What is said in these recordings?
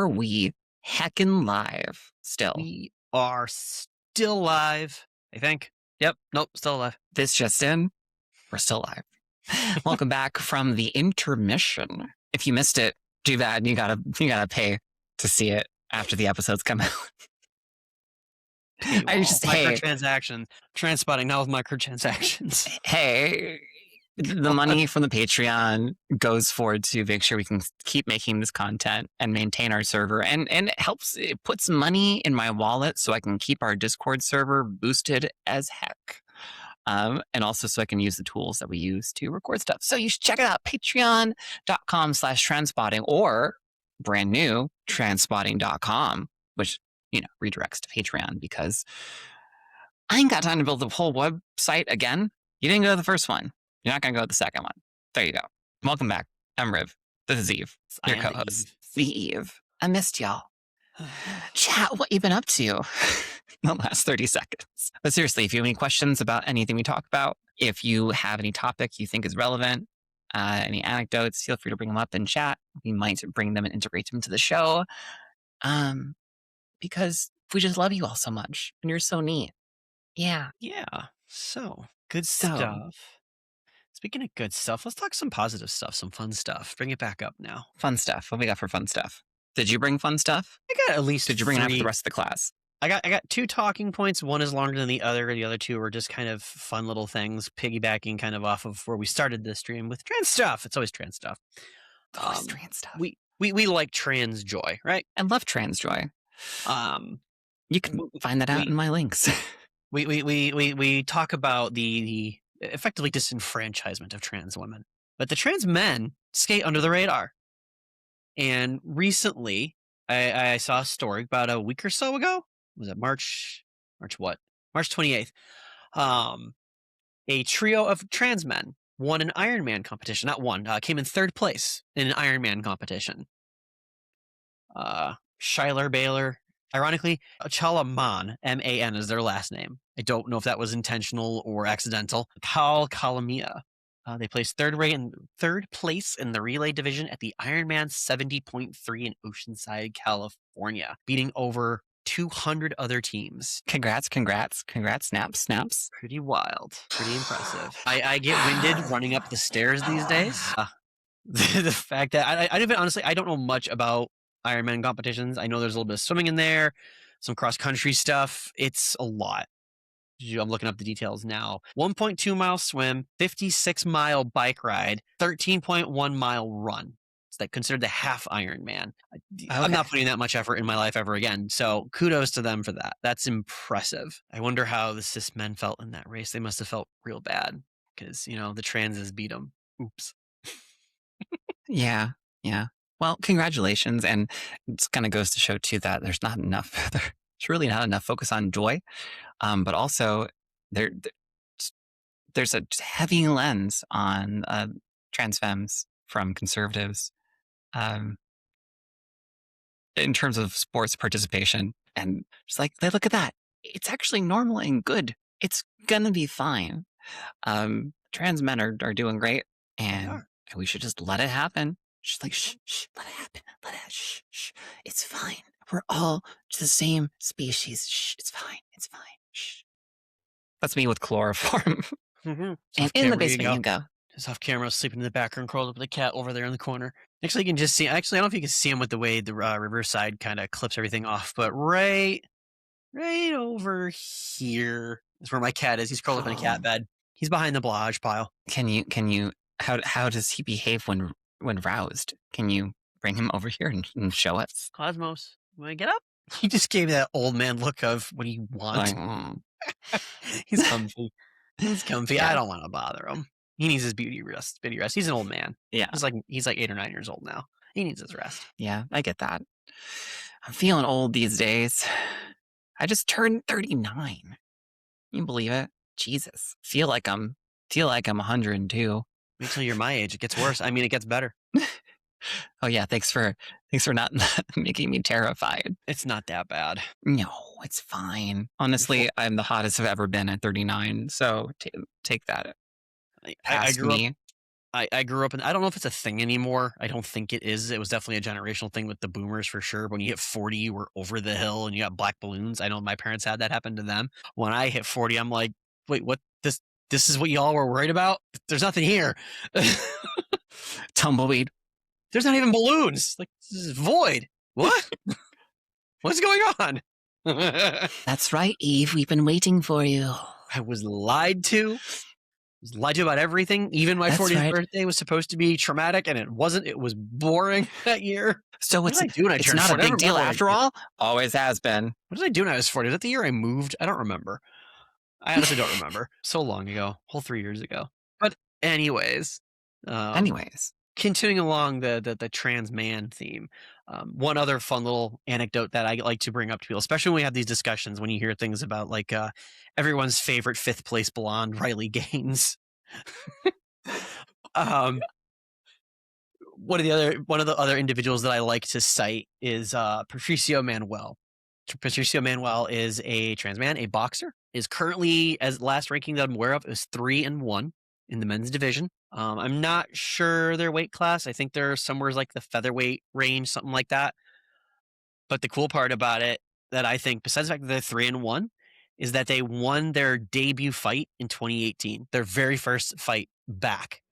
Are we heckin' live still? We are still live, I think. Yep. Nope. Still alive. This just in, we're still live. Welcome back from the intermission. If you missed it, too bad. You gotta pay to see it after the episodes come out. Microtransactions. Transpotting now with microtransactions. Hey, the money from the Patreon goes forward to make sure we can keep making this content and maintain our server, and it puts money in my wallet so I can keep our Discord server boosted as heck. And also so I can use the tools that we use to record stuff. So you should check it out, patreon.com/transpotting, or brand new, transpotting.com, which, redirects to Patreon, because I ain't got time to build the whole website again. You didn't go to the first one. You're not going to go to the second one. There you go. Welcome back. I'm Riv. This is Eve, your co-host. The Eve. I missed y'all. Chat, what you been up to the last 30 seconds? But seriously, if you have any questions about anything we talk about, if you have any topic you think is relevant, any anecdotes, feel free to bring them up in chat. We might bring them and integrate them into the show. Because we just love you all so much, and you're so neat. Yeah. Yeah. So, good stuff. Speaking of good stuff, let's talk some positive stuff, some fun stuff. Bring it back up now. Fun stuff. What we got for fun stuff? Did you bring fun stuff? I got at least Did you bring 3. it after the rest of the class? I got 2 talking points. One is longer than the other. The other 2 were just kind of fun little things, piggybacking kind of off of where we started this stream with trans stuff. It's always trans stuff. Always trans stuff. We like trans joy, right? I love trans joy. You can find that out in my links. We talk about the effectively disenfranchisement of trans women, but the trans men skate under the radar. And recently, I saw a story about a week or so ago. Was it March 28th? A trio of trans men won an Ironman competition. Not won, came in 3rd place in an Ironman competition. Shyler Baylor. Ironically, Chala Man, M-A-N is their last name. I don't know if that was intentional or accidental. Kal Kalamia. They placed 3rd place in the relay division at the Ironman 70.3 in Oceanside, California, beating over 200 other teams. Congrats. Snaps. Pretty wild. Pretty impressive. I get winded running up the stairs these days. The fact that I don't know much about Ironman competitions. I know there's a little bit of swimming in there, some cross-country stuff. It's a lot. I'm looking up the details now. 1.2 mile swim, 56 mile bike ride, 13.1 mile run. It's like considered the half Ironman. Okay. I'm not putting that much effort in my life ever again. So kudos to them for that. That's impressive. I wonder how the cis men felt in that race. They must have felt real bad because, the transes beat them. Oops. Yeah. Well, congratulations. And it kind of goes to show too that there's not enough. There's really not enough focus on joy. But also there's a heavy lens on trans femmes from conservatives in terms of sports participation. And just like, look at that. It's actually normal and good. It's going to be fine. Trans men are doing great, and we should just let it happen. She's like, shh, let it happen. Shh. It's fine. We're all the same species. Shh, it's fine. Shh. That's me with chloroform. Mm-hmm. And in the basement you go. Just off camera, sleeping in the background, curled up with a cat over there in the corner. Actually, you can just see. Actually, I don't know if you can see him with the way the Riverside kind of clips everything off, but right over here is where my cat is. He's curled up in a cat bed. He's behind the blage pile. Can you? How does he behave when roused? Can you bring him over here and show us? Cosmos, you want to get up? He just gave me that old man look of, what do you want? He's comfy. Yeah. I don't want to bother him. He needs his beauty rest. He's an old man. Yeah. He's like 8 or 9 years old now. He needs his rest. Yeah, I get that. I'm feeling old these days. I just turned 39. Can you believe it? Jesus. Feel like I'm 102. Wait till you're my age. It gets worse. I mean, it gets better. Oh yeah, thanks for not making me terrified. It's not that bad. No, it's fine. Honestly, I'm the hottest I've ever been at 39. So take that. I grew I grew up, and I don't know if it's a thing anymore. I don't think it is. It was definitely a generational thing with the boomers for sure. When you hit 40, you were over the hill and you got black balloons. I know my parents had that happen to them. When I hit 40, I'm like, wait, what? This is what y'all were worried about? There's nothing here. Tumbleweed. There's not even balloons. Like, this is void. What? What's going on? That's right, Eve. We've been waiting for you. I was lied to. Was lied to about everything. Even my That's 40th right. birthday was supposed to be traumatic, and it wasn't. It was boring that year. So What it's did I do when I it's turned not a 40? I big don't deal remember what I after did. all. Always has been. What did I do when I was 40? Was that the year I moved? I don't remember. I honestly don't remember. So long ago, whole 3 years ago. But anyways, continuing along the trans man theme, one other fun little anecdote that I like to bring up to people, especially when we have these discussions, when you hear things about like everyone's favorite 5th place blonde, Riley Gaines. One of the other individuals that I like to cite is Patricio Manuel. Patricio Manuel is a trans man, a boxer. Is currently, as last ranking that I'm aware of, is 3-1 in the men's division. I'm not sure their weight class. I think they're somewhere like the featherweight range, something like that. But the cool part about it that I think, besides the fact that they're 3-1, is that they won their debut fight in 2018, their very first fight back.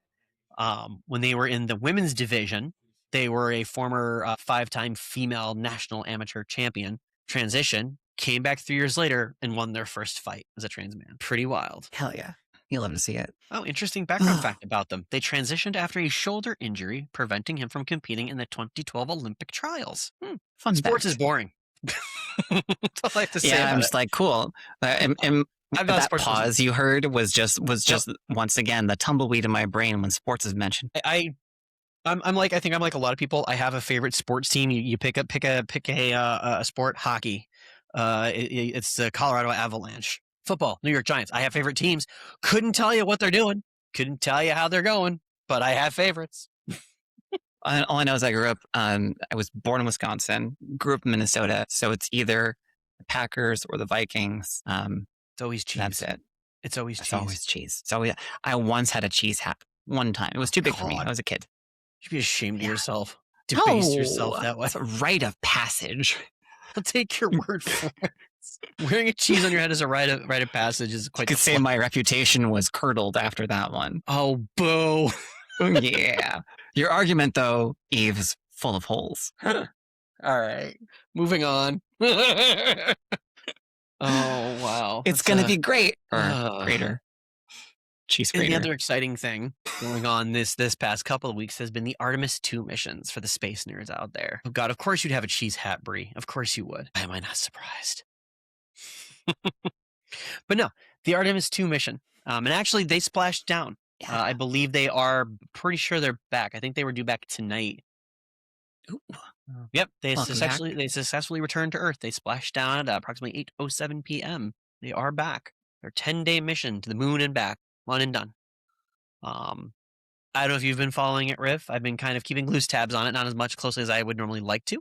When they were in the women's division, they were a former 5-time female national amateur champion. Transition, came back 3 years later and won their first fight as a trans man. Pretty wild. Hell yeah. You'll love to see it. Oh, interesting background fact about them. They transitioned after a shoulder injury, preventing him from competing in the 2012 Olympic trials. Fun Sports fact. is boring. That's all I have to say. Yeah, I'm about just it. like, cool. I'm not That sports person. pause you heard was just once again the tumbleweed in my brain when sports is mentioned. I'm like, I think I'm like a lot of people. I have a favorite sports team. You pick a sport. Hockey. It's the Colorado Avalanche. Football, New York Giants. I have favorite teams. Couldn't tell you what they're doing. Couldn't tell you how they're going. But I have favorites. All I know is I grew up. I was born in Wisconsin. Grew up in Minnesota. So it's either the Packers or the Vikings. It's always cheese. That's it. It's always It's cheese. always cheese. So yeah, I once had a cheese hat one time. It was too big for me. I was a kid. You should be ashamed of yourself. Debase yourself that way. It's a rite of passage. I'll take your word for it. Wearing a cheese on your head is a rite of passage. Is quite. I could say my reputation was curdled after that one. Oh, boo! Yeah. Your argument, though, Eve, is full of holes. All right, moving on. Oh wow, It's gonna be great or greater. Cheese grater. The other exciting thing going on this past couple of weeks has been the Artemis 2 missions for the space nerds out there. Oh God, of course you'd have a cheese hat, Brie. Of course you would. Why am I not surprised? But no, the Artemis 2 mission. And actually they splashed down. Yeah. I believe they are pretty sure they're back. I think they were due back tonight. Ooh. Yep, they Welcome successfully returned to Earth. They splashed down at approximately 8:07 p.m. They are back. Their 10-day mission to the moon and back. One and done. I don't know if you've been following it, Riv. I've been kind of keeping loose tabs on it, not as much closely as I would normally like to.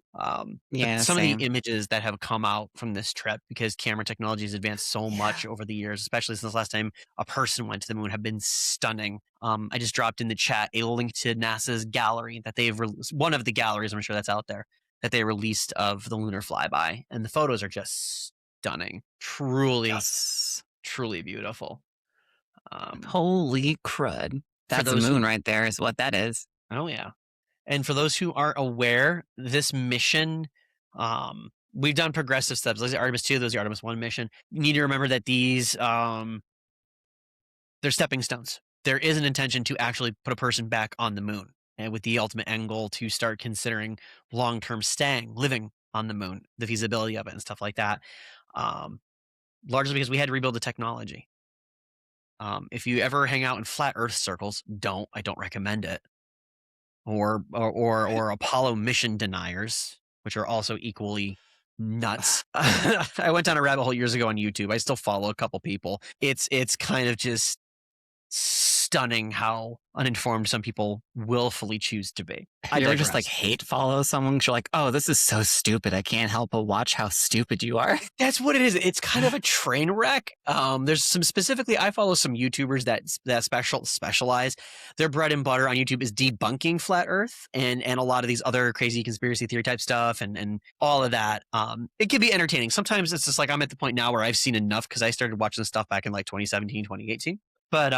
Yeah, some same. of the images that have come out from this trip, because camera technology has advanced so much over the years, especially since the last time a person went to the moon, have been stunning. I just dropped in the chat a link to NASA's gallery that they've released. One of the galleries, I'm sure that's out there, that they released of the lunar flyby, and the photos are just stunning. Truly beautiful. Holy crud. That's the moon right there is what that is. Oh, yeah. And for those who aren't aware, this mission, we've done progressive steps. Those are Artemis 2, those are Artemis 1 mission. You need to remember that these, they're stepping stones. There is an intention to actually put a person back on the moon, and with the ultimate end goal to start considering long-term staying, living on the moon, the feasibility of it and stuff like that. Largely because we had to rebuild the technology. If you ever hang out in flat Earth circles, I don't recommend it. Or Apollo mission deniers, which are also equally nuts. I went down a rabbit hole years ago on YouTube. I still follow a couple people. It's kind of just stunning how uninformed some people willfully choose to be. I You ever just like digress. hate follow someone 'cause you're like, oh, this is so stupid. I can't help but watch how stupid you are. That's what it is. It's kind of a train wreck. There's some specifically, I follow some YouTubers that specialize. Their bread and butter on YouTube is debunking flat Earth and a lot of these other crazy conspiracy theory type stuff and all of that. It can be entertaining. Sometimes it's just like I'm at the point now where I've seen enough because I started watching this stuff back in like 2017, 2018. But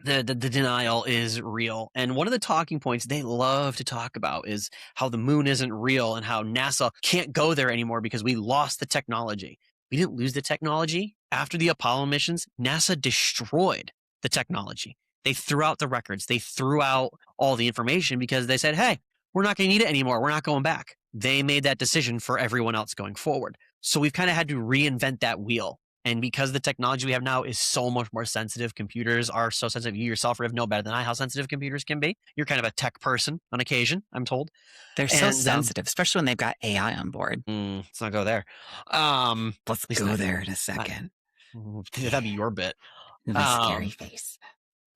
the denial is real. And one of the talking points they love to talk about is how the moon isn't real and how NASA can't go there anymore because we lost the technology. We didn't lose the technology. After the Apollo missions, NASA destroyed the technology. They threw out the records. They threw out all the information because they said, hey, we're not going to need it anymore. We're not going back. They made that decision for everyone else going forward. So we've kind of had to reinvent that wheel. And because the technology we have now is so much more sensitive, computers are so sensitive. You yourself, Riv, know better than I how sensitive computers can be. You're kind of a tech person on occasion, I'm told. They're so sensitive, especially when they've got AI on board. Let's not go there. Let's go there in a second. That'd be your bit. The scary face.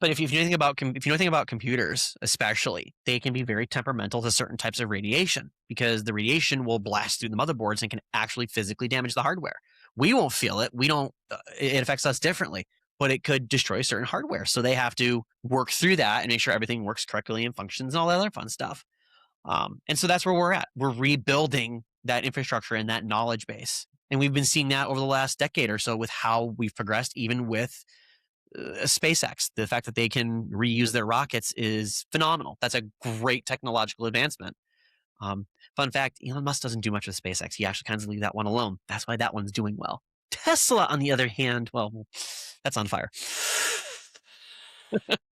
But if you know anything about computers, especially, they can be very temperamental to certain types of radiation because the radiation will blast through the motherboards and can actually physically damage the hardware. We won't feel it. We don't. It affects us differently, but it could destroy certain hardware. So they have to work through that and make sure everything works correctly and functions and all that other fun stuff. And so that's where we're at. We're rebuilding that infrastructure and that knowledge base. And we've been seeing that over the last decade or so with how we've progressed, even with SpaceX. The fact that they can reuse their rockets is phenomenal. That's a great technological advancement. Fun fact, Elon Musk doesn't do much with SpaceX. He actually kind of leave that one alone. That's why that one's doing well. Tesla, on the other hand, well, that's on fire.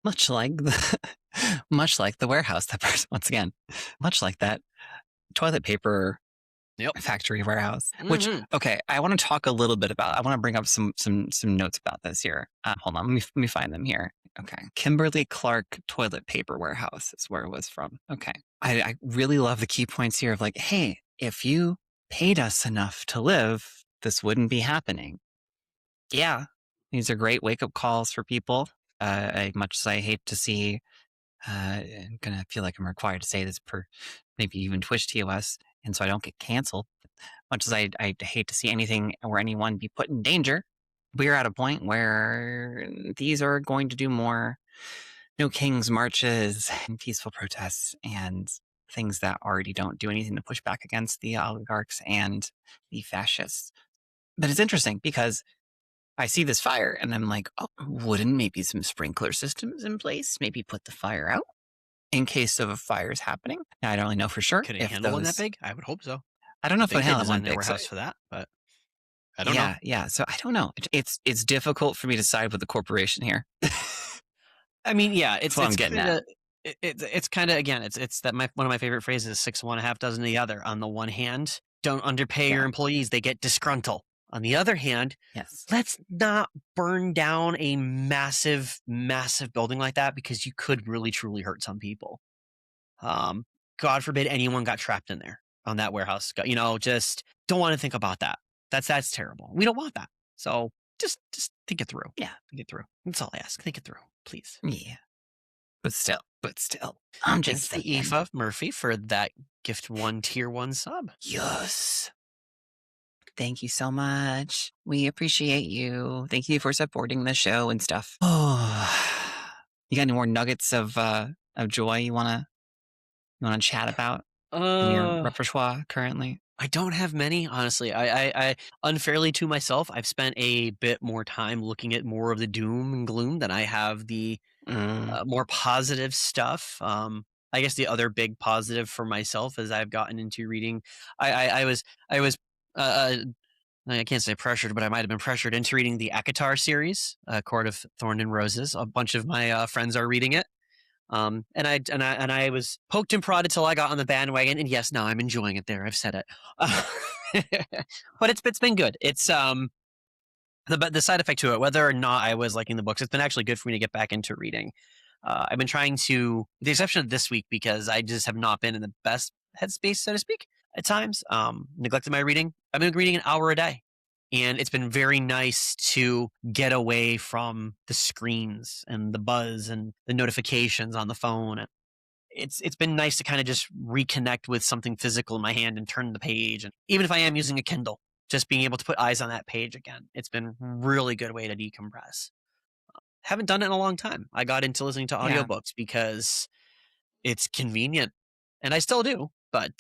much like the warehouse that person, once again, much like that toilet paper factory warehouse. Which, okay, I want to talk a little bit about. I want to bring up some notes about this here. Hold on, let me find them here. Okay, Kimberly Clark toilet paper warehouse is where it was from. Okay, I really love the key points here of like, hey, if you paid us enough to live, this wouldn't be happening. Yeah, these are great wake up calls for people. Much as I hate to see, I'm gonna feel like I'm required to say this per maybe even Twitch TOS, and so I don't get canceled. Much as I hate to see anything or anyone be put in danger, we're at a point where these are going to do more no kings marches and peaceful protests and things that already don't do anything to push back against the oligarchs and the fascists. But it's interesting because I see this fire and I'm like, oh, wouldn't maybe some sprinkler systems in place maybe put the fire out in case of a fire is happening? Now, I don't really know for sure. Could it handle one that big? I would hope so. I don't know if it handles one big warehouse for that, but I don't know. Yeah. So I don't know. It's difficult for me to side with the corporation here. I mean, yeah, it's what I'm getting at. It's kind of, again, it's that one of my favorite phrases: 6 of one, a half dozen of the other. On the one hand, don't underpay your employees; they get disgruntled. On the other hand, yes, let's not burn down a massive, massive building like that because you could really, truly hurt some people. God forbid anyone got trapped in there on that warehouse. Just don't want to think about that. That's terrible. We don't want that. So just think it through. Yeah, think it through. That's all I ask. Think it through, please. Yeah, but still, I'm just thanks to Aoife Murphy for that gift 1 tier 1 sub. Yes. Thank you so much. We appreciate you. Thank you for supporting the show and stuff. Oh, you got any more nuggets of joy you wanna chat about in your repertoire currently? I don't have many, honestly. I unfairly to myself, I've spent a bit more time looking at more of the doom and gloom than I have the more positive stuff. I guess the other big positive for myself is I've gotten into reading. I was I can't say pressured, but I might have been pressured into reading the Akatar series, Court of Thorn and Roses. A bunch of my friends are reading it. And I was poked and prodded till I got on the bandwagon, and yes, now I'm enjoying it. There, I've said it. But it's been good. It's the side effect to it, whether or not I was liking the books, it's been actually good for me to get back into reading. I've been trying to, with the exception of this week, because I just have not been in the best headspace, so to speak, at times. Neglected my reading. I've been reading an hour a day. And it's been very nice to get away from the screens and the buzz and the notifications on the phone. And it's been nice to kind of just reconnect with something physical in my hand and turn the page. And even if I am using a Kindle, just being able to put eyes on that page again, it's been a really good way to decompress. Haven't done it in a long time. I got into listening to Yeah. audiobooks because it's convenient, and I still do, but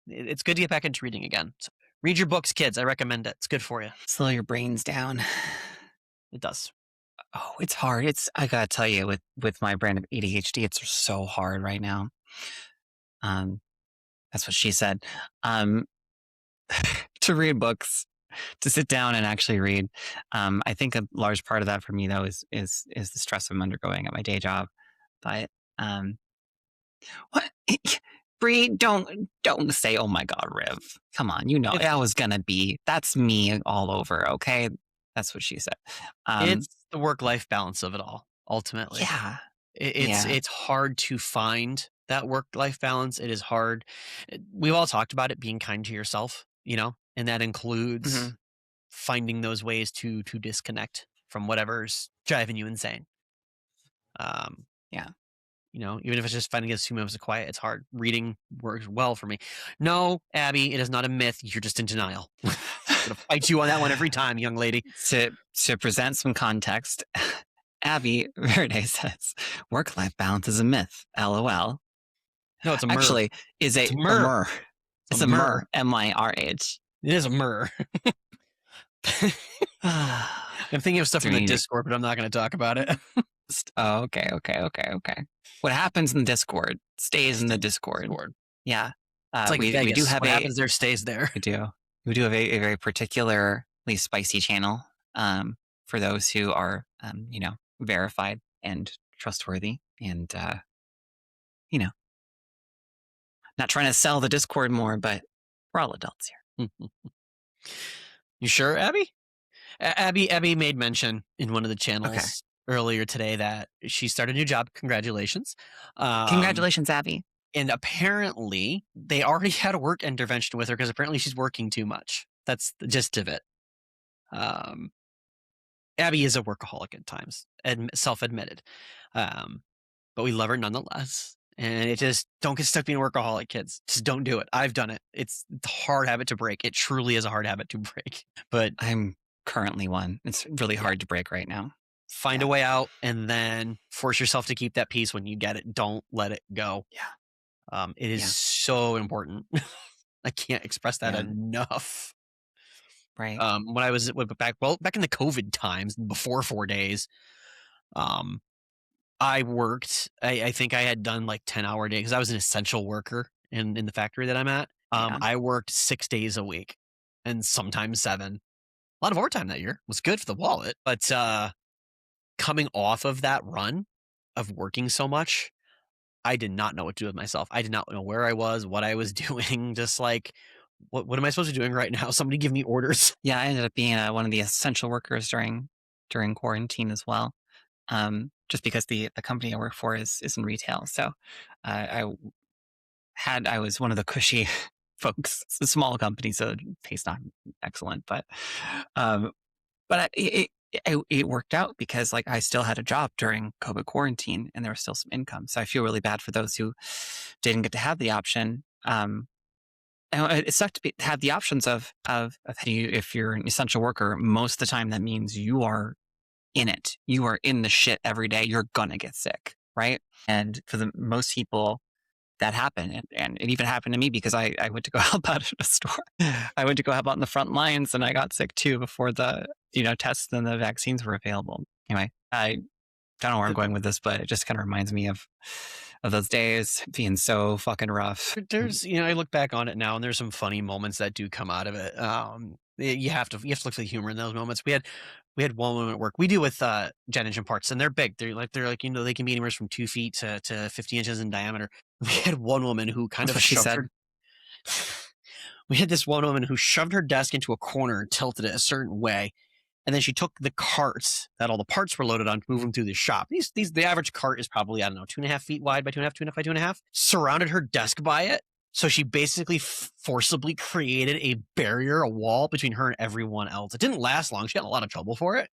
it's good to get back into reading again. So read your books, kids. I recommend it. It's good for you. Slow your brains down. It does. Oh, it's hard. I gotta tell you, with my brand of ADHD, it's so hard right now. That's what she said. To read books, to sit down and actually read. I think a large part of that for me though is the stress I'm undergoing at my day job. But what? Bree, don't say, "Oh my God, Riv." Come on, you know that's me all over. Okay, that's what she said. It's the work-life balance of it all, ultimately. Yeah, It's hard to find that work-life balance. It is hard. We've all talked about it, being kind to yourself, and that includes finding those ways to disconnect from whatever's driving you insane. Yeah. Even if it's just finding a few moments of quiet, it's hard. Reading works well for me. No, Abby, it is not a myth. You're just in denial. I'm gonna fight you on that one every time, young lady. To present some context, Abby Verde says, "Work-life balance is a myth." LOL. No, it's a myrrh. Actually, is a myrrh. It's a myrrh. MIRH. It is a myrrh. I'm thinking of stuff from the Discord, but I'm not going to talk about it. Oh, okay. What happens in the Discord stays in the Discord. Yeah. It's like we do have what happens there stays there. We do. We do have a very particularly spicy channel for those who are, verified and trustworthy and, not trying to sell the Discord more, but we're all adults here. You sure, Abby? Abby made mention in one of the channels earlier today that she started a new job. Congratulations. Congratulations, Abby. And apparently they already had a work intervention with her because apparently she's working too much. That's the gist of it. Abby is a workaholic at times, self-admitted. But we love her nonetheless. And it just, don't get stuck being a workaholic, kids. Just don't do it. I've done it. It's a hard habit to break. It truly is a hard habit to break. But I'm currently one. It's really hard to break right now. Find a way out and then force yourself to keep that peace when you get it. Don't let it go. Yeah. It is so important. I can't express that enough. Right. When I was back in the COVID times, before 4 days, I worked, I think I had done like 10-hour days because I was an essential worker in the factory that I'm at. I worked 6 days a week and sometimes 7. A lot of overtime that year. It was good for the wallet. But coming off of that run of working so much, I did not know what to do with myself. I did not know where I was, what I was doing. Just like, what am I supposed to be doing right now? Somebody give me orders. Yeah, I ended up being one of the essential workers during quarantine as well. Just because the company I work for is in retail. So I was one of the cushy folks. It's a small company, so the pay's not excellent, but it worked out because like I still had a job during COVID quarantine and there was still some income. So I feel really bad for those who didn't get to have the option. And it sucked to have the options of if you're an essential worker, most of the time that means you are in it. You are in the shit every day. You're gonna get sick, right? And for the most people, that happened, and it even happened to me because I went to go help out at a store. I went to go help out in the front lines, and I got sick too before the tests and the vaccines were available. Anyway, I don't know where I'm going with this, but it just kind of reminds me of those days being so fucking rough. There's, I look back on it now, and there's some funny moments that do come out of it. You have to look for the humor in those moments. We had one woman at work. We do with jet engine parts, and they're big. They're like they can be anywhere from 2 feet to 50 inches in diameter. We had one woman who kind of she said. We had this one woman who shoved her desk into a corner and tilted it a certain way. And then she took the carts that all the parts were loaded on to move them through the shop. The average cart is probably, I don't know, 2.5 feet wide by 2.5, 2.5 by 2.5. Surrounded her desk by it So she basically forcibly created a barrier, a wall between her and everyone else. It didn't last long. She got in a lot of trouble for it.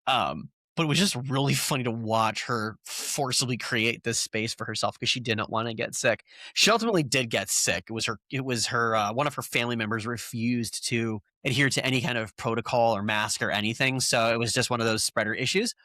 But it was just really funny to watch her forcibly create this space for herself because she didn't want to get sick. She ultimately did get sick. It was her one of her family members refused to adhere to any kind of protocol or mask or anything. So it was just one of those spreader issues.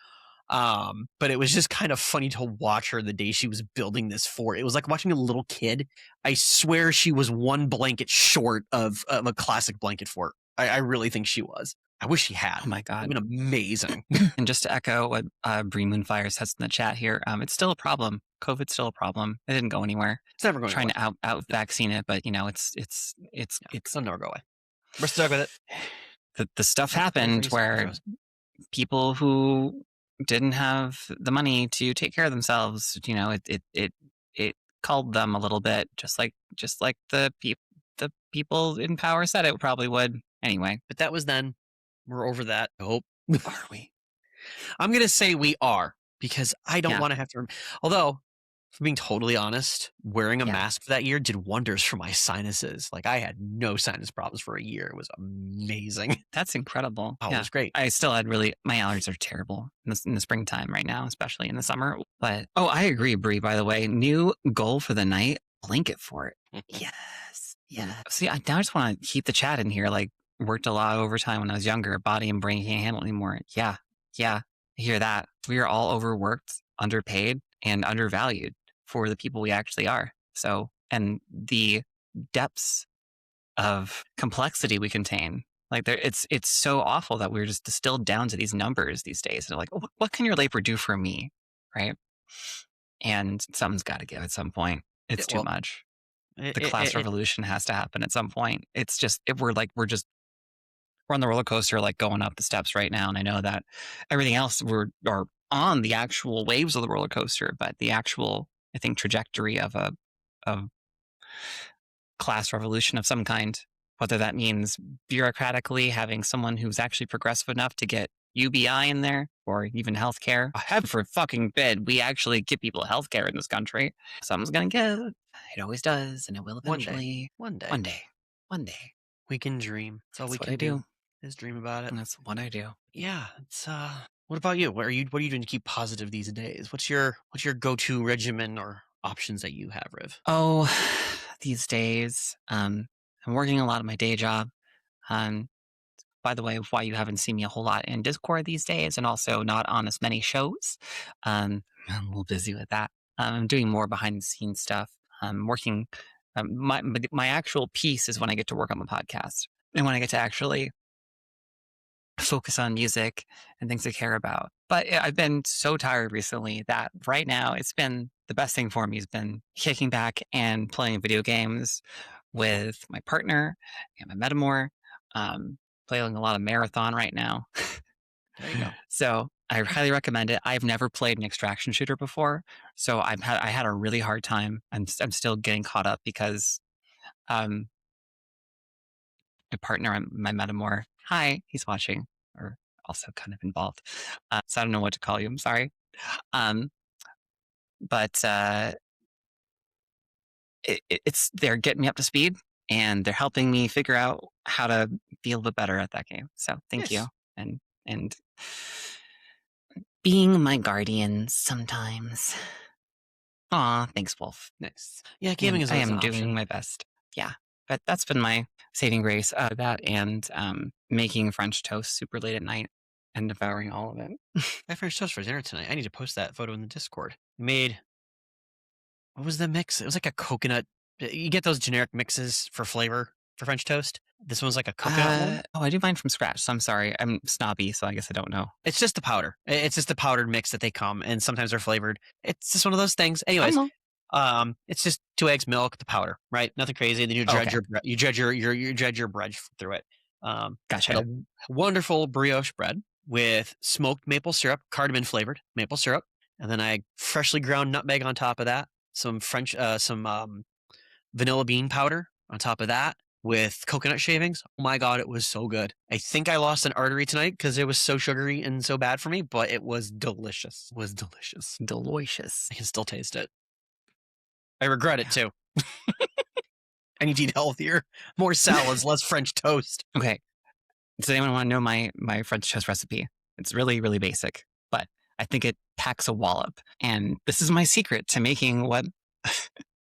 But it was just kind of funny to watch her the day she was building this fort. It was like watching a little kid. I swear she was one blanket short of a classic blanket fort. I really think she was. I wish she had. Oh my God. It'd been amazing. And just to echo what Bree Moonfire says in the chat here, it's still a problem. COVID's still a problem. It didn't go anywhere. It's never going Trying away. to out vaccine it, but it's It'll never go away. We're stuck with it. the stuff happened where people who didn't have the money to take care of themselves, it called them a little bit, just like the people in power said it probably would. Anyway, but that was then. We're over that. I hope. Are we? I'm gonna say we are because I don't want to have to. Although, for being totally honest, wearing a mask for that year did wonders for my sinuses. Like I had no sinus problems for a year. It was amazing. That's incredible. Oh, it was great. I still had my allergies are terrible in the springtime right now, especially in the summer. But I agree, Bree. By the way, new goal for the night: blanket fort. Yes. Yeah. See, now I just want to keep the chat in here. Like, worked a lot of overtime when I was younger. Body and brain can't handle it anymore. Yeah. I hear that. We are all overworked, underpaid, and undervalued for the people we actually are. So, and the depths of complexity we contain, like it's so awful that we're just distilled down to these numbers these days. And like, what can your labor do for me, right? And something's got to give at some point. It's too much. The class revolution has to happen at some point. It's just we're on the roller coaster, like going up the steps right now. And I know that everything else are on the actual waves of the roller coaster, but the actual, I think, trajectory of a class revolution of some kind, whether that means bureaucratically having someone who's actually progressive enough to get UBI in there or even healthcare. Heaven forbid we actually give people healthcare in this country. Something's going to give. It always does. And it will eventually. One day. One day. We can dream. That's all we can do. Is dream about it. And that's what I do. Yeah. It's what about you? What are you doing to keep positive these days? What's your go-to regimen or options that you have, Riv? Oh, these days, I'm working a lot at my day job. By the way, why you haven't seen me a whole lot in Discord these days, and also not on as many shows. I'm a little busy with that. I'm doing more behind the scenes stuff. I'm working. My actual piece is when I get to work on the podcast and when I get to actually focus on music and things I care about. But I've been so tired recently that right now it's been the best thing for me has been kicking back and playing video games with my partner and my metamor. Playing a lot of Marathon right now. There you go. So I highly recommend it. I've never played an extraction shooter before, so I had a really hard time. I'm still getting caught up because my partner, my metamor, hi, he's watching or also kind of involved. So I don't know what to call you. I'm sorry. But it's they're getting me up to speed and they're helping me figure out how to be a little bit better at that game. So thank you. And being my guardian sometimes. Aw, thanks, Wolf. Nice. Yeah, gaming is. I am doing my best. Yeah, but that's been my saving grace. That and making French toast super late at night and devouring all of it. I had French toast for dinner tonight. I need to post that photo in the Discord. What was the mix? It was like a coconut. You get those generic mixes for flavor for French toast. This one's like a coconut one. Oh, I do mine from scratch. So I'm sorry. I'm snobby, so I guess I don't know. It's just the powder. It's just the powdered mix that they come, and sometimes they're flavored. It's just one of those things. Anyways, it's just 2 eggs, milk, the powder, right? Nothing crazy. Then you dredge your bread through it. Gotcha. A wonderful brioche bread with smoked maple syrup, cardamom flavored maple syrup, and then I freshly ground nutmeg on top of that. Some vanilla bean powder on top of that with coconut shavings. Oh my God, it was so good. I think I lost an artery tonight because it was so sugary and so bad for me, but it was delicious. Delicious. I can still taste it. I regret it too. I need to eat healthier. More salads, less French toast. Okay. Does anyone want to know my French toast recipe? It's really, really basic, but I think it packs a wallop. And this is my secret to making what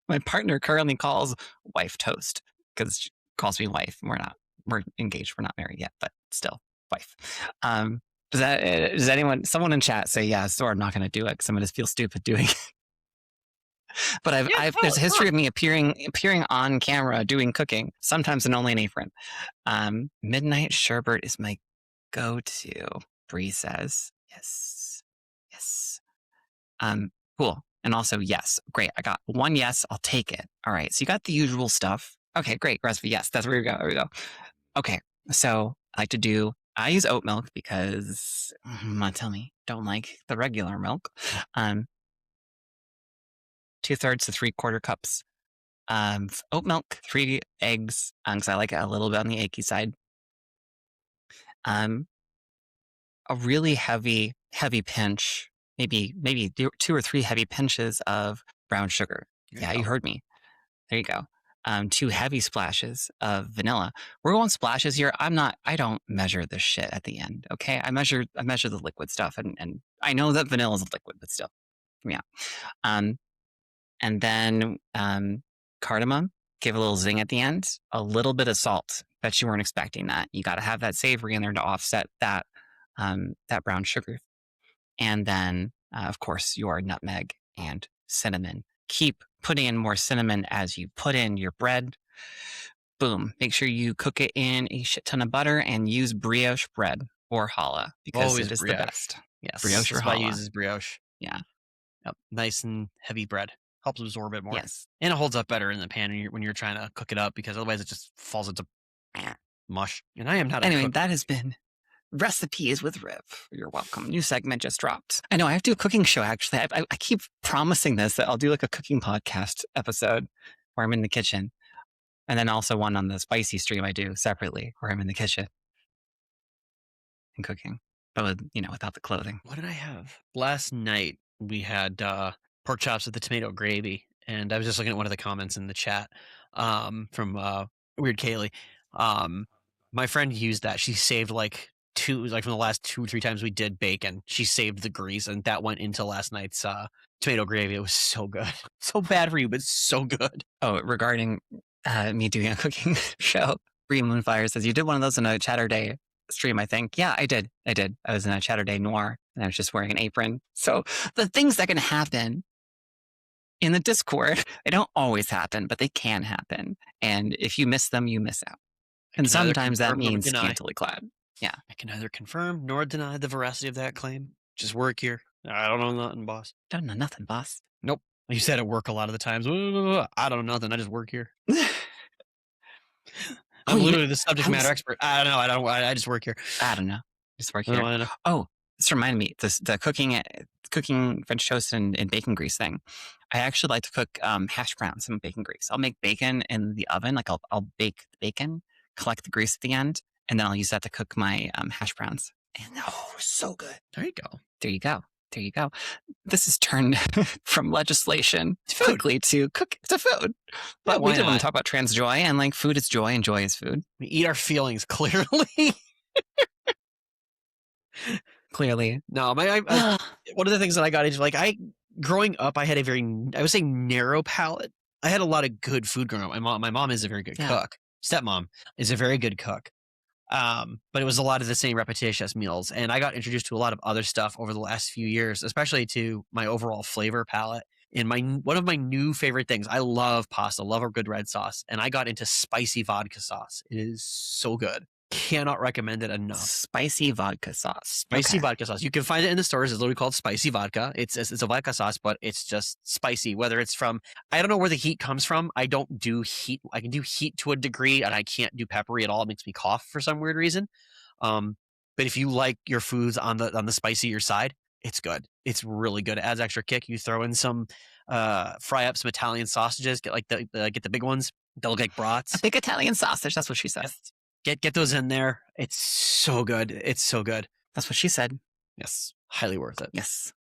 my partner currently calls wife toast, because she calls me wife. We're engaged. We're not married yet, but still wife. Does someone in chat say yes, or I'm not going to do it because I'm going to feel stupid doing it. But there's a history of me appearing on camera doing cooking, sometimes in only an apron. Midnight sherbet is my go-to. Bree says yes. Cool. And also yes, great. I got one yes. I'll take it. All right. So you got the usual stuff. Okay, great. Recipe. Yes, that's where we go. There we go. Okay. So I use oat milk because tell me, don't like the regular milk. 2/3 to 3/4 cups oat milk, 3 eggs, because I like it a little bit on the eggy side. A really heavy pinch, maybe 2 or 3 heavy pinches of brown sugar. You heard me. There you go. 2 heavy splashes of vanilla. We're going splashes here. I don't measure this shit at the end. Okay. I measure the liquid stuff, and I know that vanilla is a liquid, but still. Yeah. And then cardamom, give a little zing at the end, a little bit of salt. Bet you weren't expecting that. You got to have that savory in there to offset that brown sugar. And then, of course, your nutmeg and cinnamon. Keep putting in more cinnamon as you put in your bread. Boom. Make sure you cook it in a shit ton of butter and use brioche bread or challah because Always it is brioche. the best. Yes. Brioche or That's why I challah. use brioche. Yeah. Yep. Nice and heavy bread. Helps absorb it more. Yes. And it holds up better in the pan when you're trying to cook it up, because otherwise it just falls into mush. And I am not a cook. That has been Recipes with Riv. You're welcome. New segment just dropped. I know I have to do a cooking show, actually. I keep promising this, that I'll do like a cooking podcast episode where I'm in the kitchen. And then also one on the spicy stream I do separately where I'm in the kitchen and cooking. But without the clothing. What did I have? Last night we had pork chops with the tomato gravy. And I was just looking at one of the comments in the chat from Weird Kaylee. My friend used that. She saved from the last 2 or 3 times we did bacon, she saved the grease, and that went into last night's tomato gravy. It was so good. So bad for you, but so good. Oh, regarding me doing a cooking show, Bree Moonfire says, you did one of those in a Chatterday stream, I think. Yeah, I did. I was in a Chatterday Noir, and I was just wearing an apron. So the things that can happen in the Discord, they don't always happen, but they can happen. And if you miss them, you miss out. And sometimes that means scantily clad. Yeah. I can neither confirm nor deny the veracity of that claim. Just work here. I don't know nothing, boss. Don't know nothing, boss. Nope. You said at work a lot of the times. I don't know nothing. I just work here. I'm literally the subject matter expert. I don't know. I just work here. I don't know. Just work here. I don't know. Oh, this reminded me. The cooking French toast and bacon grease thing. I actually like to cook hash browns in bacon grease. I'll make bacon in the oven. Like I'll bake the bacon, collect the grease at the end, and then I'll use that to cook my hash browns. And so good. There you go. There you go. There you go. This has turned from legislation quickly to food. But we did want to talk about trans joy, and food is joy and joy is food. We eat our feelings, clearly. Clearly. No, one of the things that I got is growing up, I had a very, I would say, narrow palate. I had a lot of good food growing up. My mom is a very good cook. Stepmom is a very good cook. But it was a lot of the same repetitious meals. And I got introduced to a lot of other stuff over the last few years, especially to my overall flavor palette. And one of my new favorite things, I love pasta, love a good red sauce. And I got into spicy vodka sauce. It is so good. Cannot recommend it enough. Spicy vodka sauce. Vodka sauce. You can find it in the stores. It's literally called spicy vodka. It's a vodka sauce, but it's just spicy. Whether it's from, I don't know where the heat comes from. I don't do heat. I can do heat to a degree, and I can't do peppery at all. It makes me cough for some weird reason. But if you like your foods on the spicier side, it's good. It's really good. It adds extra kick. You throw in some, fry up some Italian sausages. Get get the big ones. They look like brats. A big Italian sausage. That's what she said. Yes. Get those in there. It's so good. It's so good. That's what she said. Yes. Highly worth it. Yes.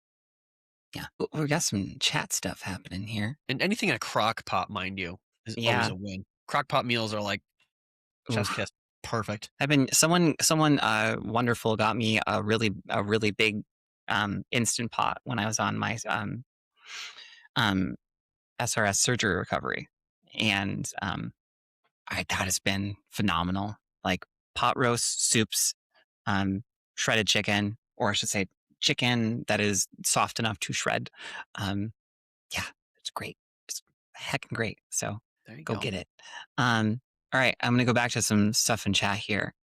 Yeah. We got some chat stuff happening here. And anything in a crock pot, mind you, is always a win. Crock-pot meals are like chef's Oof. kiss. Perfect. Someone wonderful got me a really big Instant Pot when I was on my um SRS surgery recovery, and that has been phenomenal. Like pot roast, soups, um, shredded chicken, or I should say, chicken that is soft enough to shred. Yeah, it's great. It's heckin' great. So There you go go. get it. All right, I'm gonna go back to some stuff in chat here.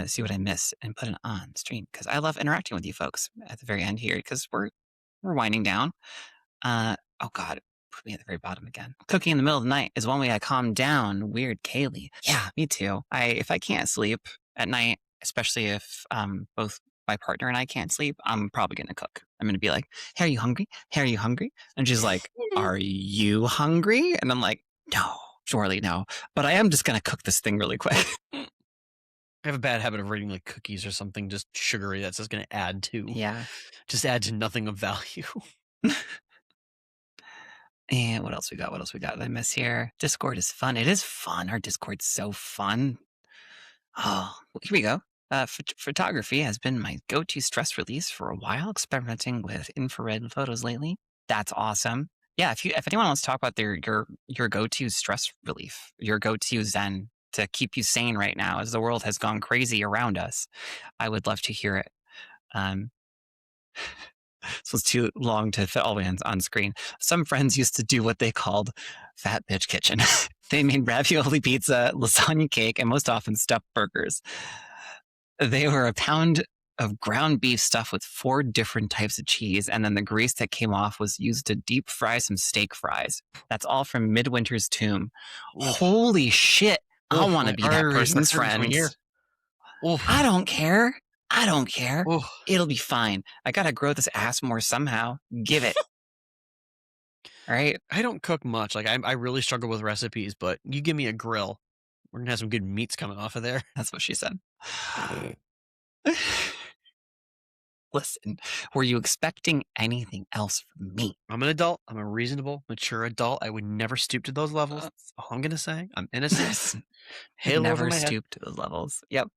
See what I miss and put it on stream because I love interacting with you folks at the very end here because we're winding down. Oh God, put me at the very bottom again. Cooking in the middle of the night is one way I calm down. Weird, Kaylee. Yeah, me too. If I can't sleep at night, especially if both my partner and I can't sleep, I'm probably gonna cook. I'm gonna be like, "Hey, are you hungry? Hey, are you hungry?" And she's like, "Are you hungry?" And I'm like, "No, surely no." But I am just gonna cook this thing really quick. I have a bad habit of reading like cookies or something just sugary that's just going to add Yeah. nothing of value. And what else we got? What else we got? Did I miss here? Discord is fun. It is fun. Our Discord's so fun. Oh, here we go. Photography has been my go-to stress release for a while, experimenting with infrared photos lately. That's awesome. Yeah, if anyone wants to talk about your go-to stress relief, your go-to zen to keep you sane right now as the world has gone crazy around us, I would love to hear it. Um, this was too long to fit all the way on screen. Some friends used to do what they called Fat Bitch Kitchen. They made ravioli pizza, lasagna cake, and most often stuffed burgers. They were a pound of ground beef stuffed with 4 different types of cheese, and then the grease that came off was used to deep fry some steak fries. That's all from Midwinter's Tomb. Oof. Holy shit. I want to My be that arteries, my person's surgeon's coming friend. here. Oof. I don't care. I don't care. Oof. It'll be fine. I gotta grow this ass more somehow. Give it. All right. I don't cook much. Like I really struggle with recipes, but you give me a grill, we're gonna have some good meats coming off of there. That's what she said. Listen, were you expecting anything else from me? I'm an adult. I'm a reasonable, mature adult. I would never stoop to those levels. That's all I'm gonna say. I'm innocent. Halo over Never my head. stoop to those levels. Yep.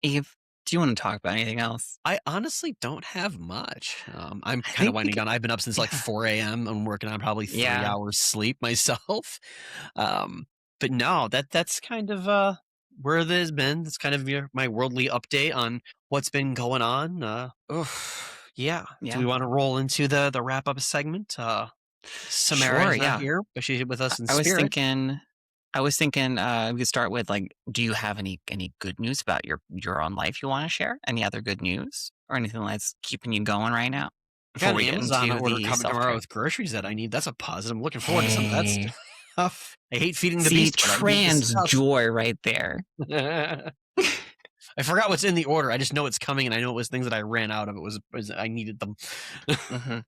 Eve, do you want to talk about anything else? I honestly don't have much. I'm I kind think of winding down. I've been up since like yeah. 4 a.m. I'm working on probably 3 Yeah. hours sleep myself. But no, that's kind of where it has been. That's kind of my worldly update on what's been going on. Yeah. Do we want to roll into the wrap up segment? Samara's Sure, not yeah. here, but she's with us in I was spirit. thinking we could start with like, do you have any good news about your own life you want to share? Any other good news or anything that's keeping you going right now? I got Before an we get Amazon into order the coming tomorrow self-care. with groceries that I need. That's a positive. I'm looking forward to some of that Hey. stuff. I hate feeding the See, beast, but I need the trans stuff. joy right there. I forgot what's in the order. I just know it's coming, and I know it was things that I ran out of. It was I needed them. Mm-hmm.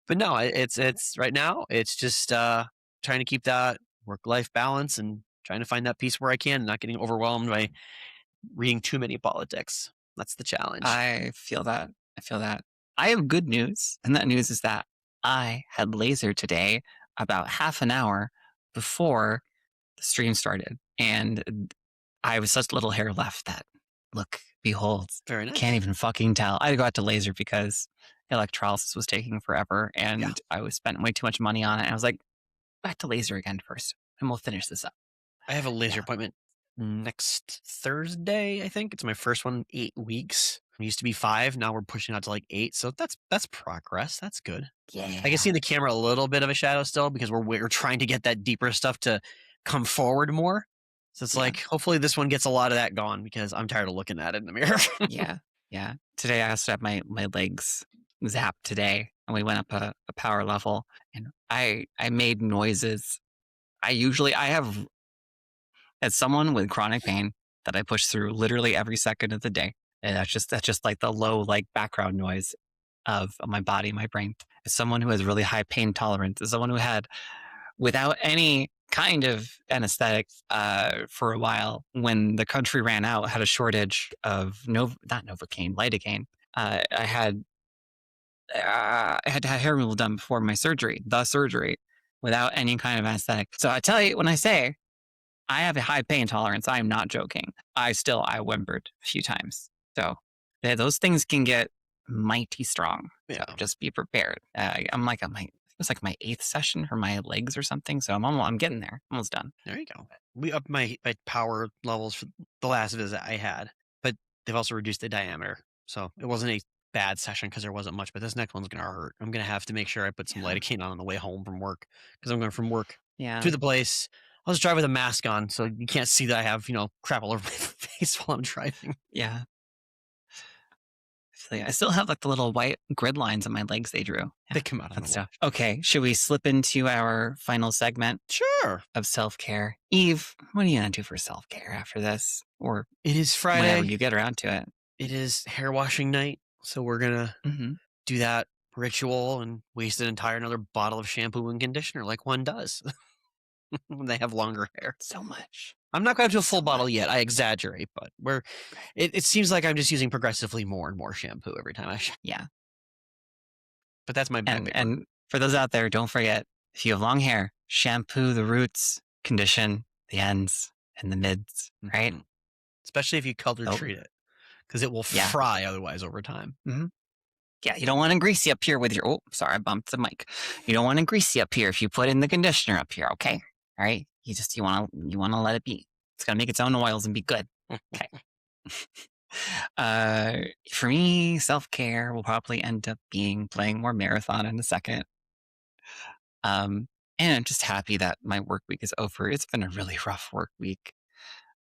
But no, it's right now. It's just trying to keep that work-life balance and trying to find that peace where I can, not getting overwhelmed by reading too many politics. That's the challenge. I feel that. I have good news, and that news is that I had laser today about half an hour before the stream started, and I was such little hair left that, look, behold, Very nice. can't even fucking tell. I got to laser because electrolysis was taking forever, and I was spending way too much money on it. And I was like, back to laser again first, and we'll finish this up. I have a laser appointment next Thursday, I think. It's my first one in 8 weeks. It used to be 5. Now we're pushing out to like 8. So that's progress. That's good. Yeah. I can see in the camera a little bit of a shadow still because we're trying to get that deeper stuff to come forward more. So it's like, hopefully this one gets a lot of that gone because I'm tired of looking at it in the mirror. Yeah. Today I also had my legs zapped today, and we went up a power level, and I made noises. I have, as someone with chronic pain that I push through literally every second of the day, and that's just like the low like background noise of my body, my brain. As someone who has really high pain tolerance, as someone who had, without any kind of anesthetic for a while, when the country ran out, had a shortage of not Novocaine, lidocaine. I had to have hair removal done before my surgery, without any kind of aesthetic. So I tell you, when I say I have a high pain tolerance, I am not joking. I whimpered a few times. So those things can get mighty strong. Yeah. So just be prepared. I'm like, it was like my 8th session for my legs or something. So I'm getting there. Almost done. There you go. We upped my power levels for the last visit I had, but they've also reduced the diameter. So it wasn't a bad session because there wasn't much, but this next one's going to hurt. I'm going to have to make sure I put some lidocaine on the way home from work because I'm going from work to the place. I'll just drive with a mask on so you can't see that I have, crap all over my face while I'm driving. Yeah. I still have like the little white grid lines on my legs they drew. They come out on the stuff. Okay, should we slip into our final segment? Sure. Of self-care. Eve, what are you going to do for self-care after this? Or it is Friday. Whenever you get around to it. It is hair washing night. So we're going to do that ritual and waste another bottle of shampoo and conditioner like one does when they have longer hair. So much. I'm not going to do a full bottle yet. I exaggerate, but it seems like I'm just using progressively more and more shampoo every time I shower. Yeah. But that's my big And for those out there, don't forget, if you have long hair, shampoo the roots, condition the ends and the mids, right? Especially if you color treat it, because it will fry otherwise over time. Yeah, you don't want to grease you up here with your... Oh, sorry, I bumped the mic. You don't want to grease you up here if you put in the conditioner up here, okay? All right? You want to let it be. It's going to make its own oils and be good. Okay. For me, self-care will probably end up being playing more Marathon in a second. And I'm just happy that my work week is over. It's been a really rough work week.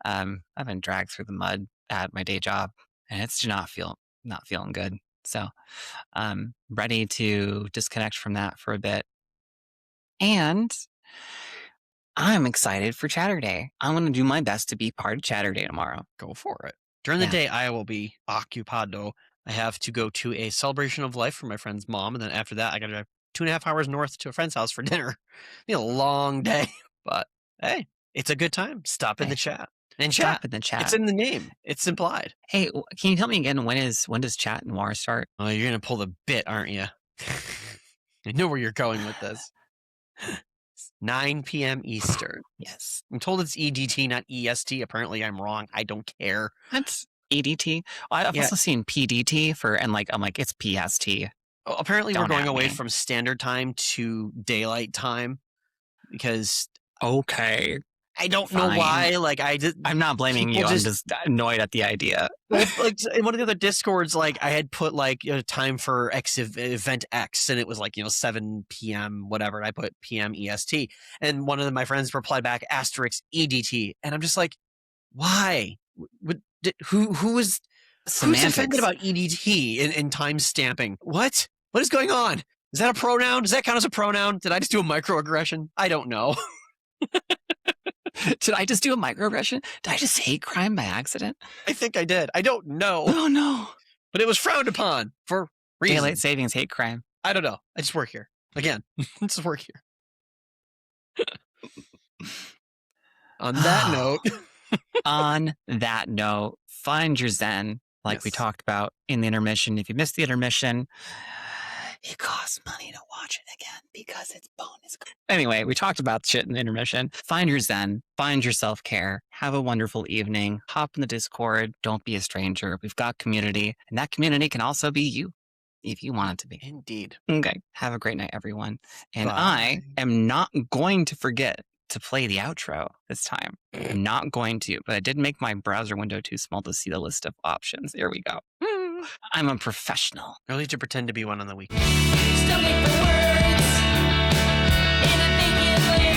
I've been dragged through the mud at my day job, and it's not feeling good. So I'm ready to disconnect from that for a bit. And I'm excited for Chatter Day. I'm going to do my best to be part of Chatter Day tomorrow. Go for it. During the day, I will be occupado. I have to go to a celebration of life for my friend's mom. And then after that, I got to drive 2.5 hours north to a friend's house for dinner. Be a long day, but hey, it's a good time. Stop in the chat. And Stop in the chat. It's in the name. It's implied. Hey, can you tell me again, when does Chat Noir start? Oh, you're going to pull the bit, aren't you? I know where you're going with this. 9 p.m. Eastern. Yes. I'm told it's EDT, not EST. Apparently, I'm wrong. I don't care. That's EDT. I've also seen PDT I'm like, it's PST. Oh, apparently, we're going away from standard time to daylight time because... Okay. I don't know why. I'm not blaming you. I'm just annoyed at the idea. Like in one of the other discords, I had put time for event X, and it was 7 p.m. whatever. And I put p.m. EST, and one of my friends replied back asterisk EDT, and I'm just like, why? Who's offended about EDT and time stamping? What is going on? Is that a pronoun? Does that count as a pronoun? Did I just do a microaggression? I don't know. Did I just do a microaggression? Did I just hate crime by accident? I think I did. I don't know. Oh, no. But it was frowned upon for reasons. Daylight savings hate crime. I don't know. I just work here. Again, I just work here. On that note, find your zen, like we talked about in the intermission. If you missed the intermission, it costs money to watch it again because it's bonus. Anyway, we talked about shit in the intermission. Find your zen, find your self-care, have a wonderful evening, hop in the Discord, don't be a stranger. We've got community, and that community can also be you if you want it to be. Indeed. Okay, have a great night, everyone. And Bye. I am not going to forget to play the outro this time. I'm not going to, but I did make my browser window too small to see the list of options. There we go. I'm a professional. Or at least to pretend to be one on the weekend. Stomach for words, and I think it